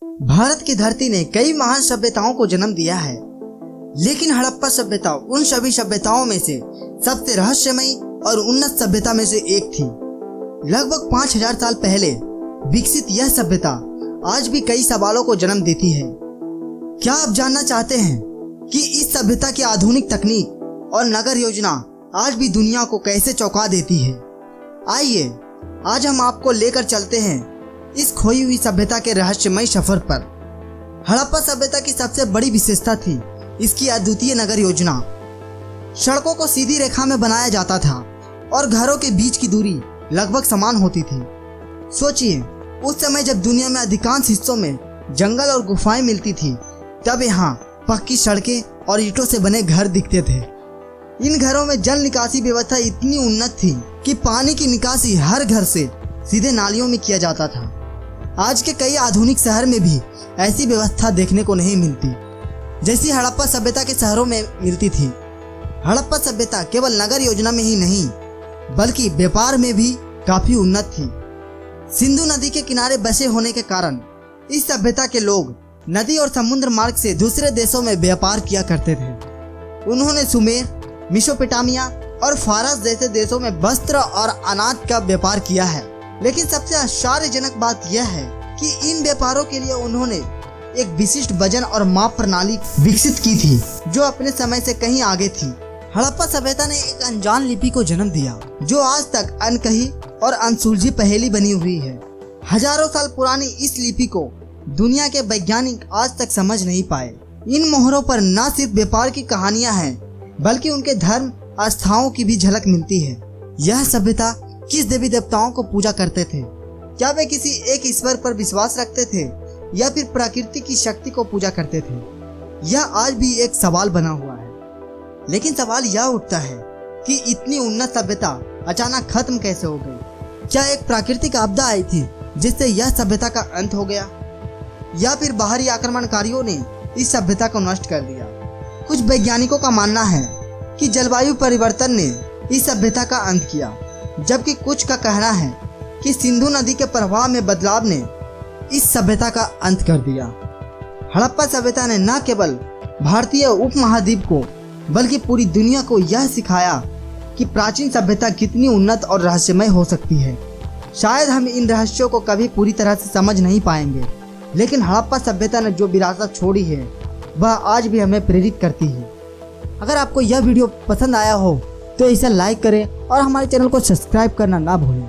भारत की धरती ने कई महान सभ्यताओं को जन्म दिया है, लेकिन हड़प्पा सभ्यता उन सभी सभ्यताओं में से सबसे रहस्यमयी और उन्नत सभ्यता में से एक थी। लगभग 5000 साल पहले विकसित यह सभ्यता आज भी कई सवालों को जन्म देती है। क्या आप जानना चाहते हैं कि इस सभ्यता की आधुनिक तकनीक और नगर योजना आज भी दुनिया को कैसे चौंका देती है? आइए आज हम आपको लेकर चलते हैं इस खोई हुई सभ्यता के रहस्यमय सफर पर। हड़प्पा सभ्यता की सबसे बड़ी विशेषता थी इसकी अद्वितीय नगर योजना। सड़कों को सीधी रेखा में बनाया जाता था और घरों के बीच की दूरी लगभग समान होती थी। सोचिए, उस समय जब दुनिया में अधिकांश हिस्सों में जंगल और गुफाएं मिलती थी, तब यहाँ पक्की सड़कें और ईंटों से बने घर दिखते थे। इन घरों में जल निकासी व्यवस्था इतनी उन्नत थी कि पानी की निकासी हर घर से सीधे नालियों में किया जाता था। आज के कई आधुनिक शहर में भी ऐसी व्यवस्था देखने को नहीं मिलती जैसी हड़प्पा सभ्यता के शहरों में मिलती थी। हड़प्पा सभ्यता केवल नगर योजना में ही नहीं बल्कि व्यापार में भी काफी उन्नत थी। सिंधु नदी के किनारे बसे होने के कारण इस सभ्यता के लोग नदी और समुद्र मार्ग से दूसरे देशों में व्यापार किया करते थे। उन्होंने सुमेर, मेसोपोटामिया और फारस जैसे देशों में वस्त्र और अनाज का व्यापार किया है। लेकिन सबसे आश्चर्यजनक बात यह है कि इन व्यापारों के लिए उन्होंने एक विशिष्ट वजन और माप प्रणाली विकसित की थी जो अपने समय से कहीं आगे थी। हड़प्पा सभ्यता ने एक अनजान लिपि को जन्म दिया जो आज तक अनकही और अनसुलझी पहेली बनी हुई है। हजारों साल पुरानी इस लिपि को दुनिया के वैज्ञानिक आज तक समझ नहीं पाए। इन मोहरों पर न सिर्फ व्यापार की कहानियां हैं बल्कि उनके धर्म आस्थाओं की भी झलक मिलती है। यह सभ्यता किस देवी देवताओं को पूजा करते थे? क्या वे किसी एक ईश्वर पर विश्वास रखते थे या फिर प्रकृति की शक्ति को पूजा करते थे? यह आज भी एक सवाल बना हुआ है। लेकिन सवाल यह उठता है कि इतनी उन्नत सभ्यता अचानक खत्म कैसे हो गई? क्या एक प्राकृतिक आपदा आई थी जिससे यह सभ्यता का अंत हो गया, या फिर बाहरी आक्रमणकारियों ने इस सभ्यता को नष्ट कर दिया? कुछ वैज्ञानिकों का मानना है कि जलवायु परिवर्तन ने इस सभ्यता का अंत किया, जबकि कुछ का कहना है कि सिंधु नदी के प्रवाह में बदलाव ने इस सभ्यता का अंत कर दिया। हड़प्पा सभ्यता ने न केवल भारतीय उपमहाद्वीप को बल्कि पूरी दुनिया को यह सिखाया कि प्राचीन सभ्यता कितनी उन्नत और रहस्यमय हो सकती है। शायद हम इन रहस्यों को कभी पूरी तरह से समझ नहीं पाएंगे, लेकिन हड़प्पा सभ्यता ने जो विरासत छोड़ी है वह आज भी हमें प्रेरित करती है। अगर आपको यह वीडियो पसंद आया हो तो इसे लाइक करें और हमारे चैनल को सब्सक्राइब करना ना भूलें।